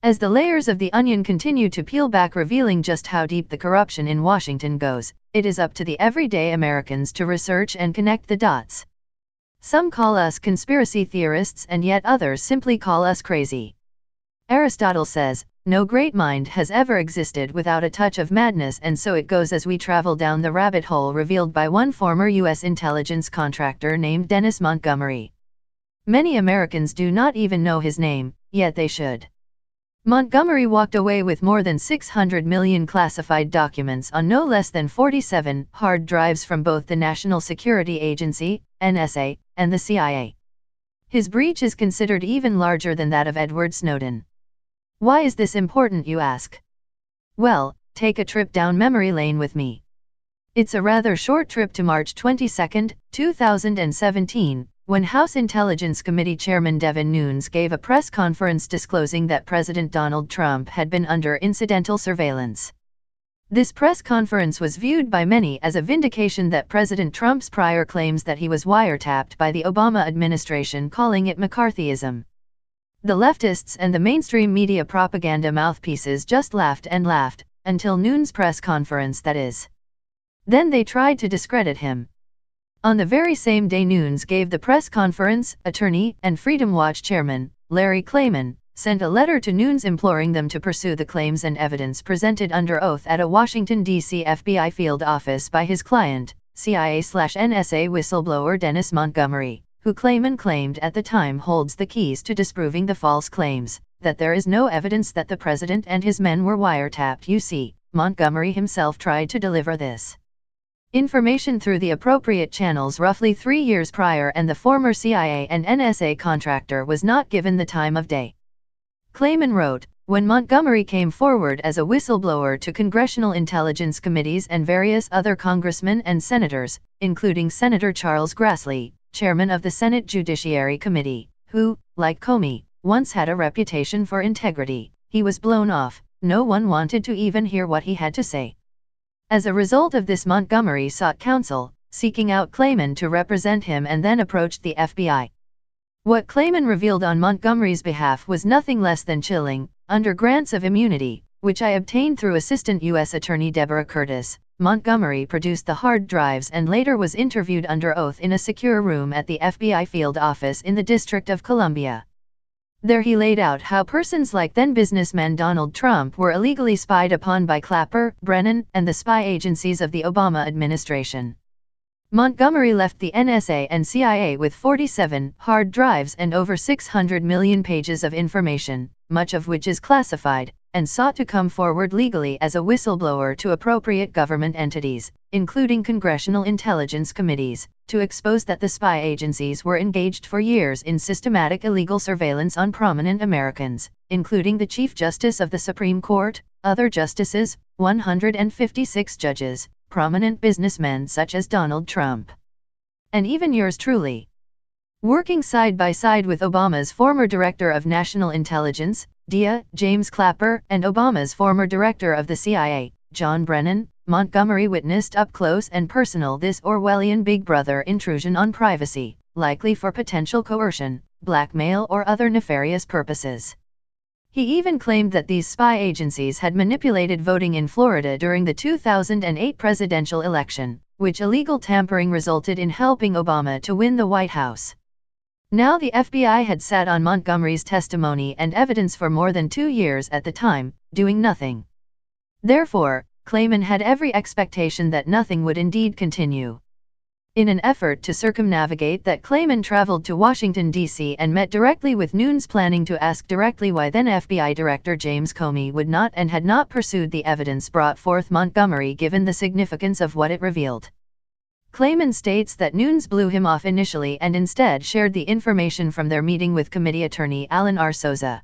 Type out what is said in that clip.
As the layers of the onion continue to peel back, revealing just how deep the corruption in Washington goes, it is up to the everyday Americans to research and connect the dots. Some call us conspiracy theorists, and yet others simply call us crazy. Aristotle says, "No great mind has ever existed without a touch of madness," and so it goes as we travel down the rabbit hole revealed by one former U.S. intelligence contractor named Dennis Montgomery. Many Americans do not even know his name, yet they should. Montgomery walked away with more than 600 million classified documents on no less than 47 hard drives from both the National Security Agency, NSA, and the CIA. His breach is considered even larger than that of Edward Snowden. Why is this important, you ask? Well, take a trip down memory lane with me. It's a rather short trip to March 22, 2017, when House Intelligence Committee Chairman Devin Nunes gave a press conference disclosing that President Donald Trump had been under incidental surveillance. This press conference was viewed by many as a vindication that President Trump's prior claims that he was wiretapped by the Obama administration, calling it McCarthyism. The leftists and the mainstream media propaganda mouthpieces just laughed and laughed, until Nunes' press conference, that is. Then they tried to discredit him. On the very same day Nunes gave the press conference, attorney and Freedom Watch chairman, Larry Klayman, sent a letter to Nunes imploring them to pursue the claims and evidence presented under oath at a Washington, D.C. FBI field office by his client, CIA/NSA whistleblower Dennis Montgomery, who Klayman claimed at the time holds the keys to disproving the false claims, that there is no evidence that the president and his men were wiretapped. You see, Montgomery himself tried to deliver this information through the appropriate channels roughly 3 years prior, and the former CIA and NSA contractor was not given the time of day. Klayman wrote, when Montgomery came forward as a whistleblower to congressional intelligence committees and various other congressmen and senators, including Senator Charles Grassley, chairman of the Senate Judiciary Committee, who, like Comey, once had a reputation for integrity, he was blown off. No one wanted to even hear what he had to say. As a result of this, Montgomery sought counsel, seeking out Klayman to represent him, and then approached the FBI. What Klayman revealed on Montgomery's behalf was nothing less than chilling. Under grants of immunity, which I obtained through Assistant U.S. Attorney Deborah Curtis, Montgomery produced the hard drives and later was interviewed under oath in a secure room at the FBI field office in the District of Columbia. There he laid out how persons like then businessman Donald Trump were illegally spied upon by Clapper, Brennan, and the spy agencies of the Obama administration. Montgomery left the NSA and CIA with 47 hard drives and over 600 million pages of information, much of which is classified, and sought to come forward legally as a whistleblower to appropriate government entities, including congressional intelligence committees, to expose that the spy agencies were engaged for years in systematic illegal surveillance on prominent Americans, including the Chief Justice of the Supreme Court, other justices, 156 judges, prominent businessmen such as Donald Trump, and even yours truly. Working side by side with Obama's former Director of National Intelligence, DIA, James Clapper, and Obama's former Director of the CIA, John Brennan, Montgomery witnessed up close and personal this Orwellian Big Brother intrusion on privacy, likely for potential coercion, blackmail, or other nefarious purposes. He even claimed that these spy agencies had manipulated voting in Florida during the 2008 presidential election, which illegal tampering resulted in helping Obama to win the White House. Now the FBI had sat on Montgomery's testimony and evidence for more than 2 years at the time, doing nothing. Therefore, Klayman had every expectation that nothing would indeed continue. In an effort to circumnavigate that, Klayman traveled to Washington, D.C. and met directly with Nunes, planning to ask directly why then FBI Director James Comey would not and had not pursued the evidence brought forth Montgomery, given the significance of what it revealed. Klayman states that Nunes blew him off initially and instead shared the information from their meeting with committee attorney Alan R. Souza.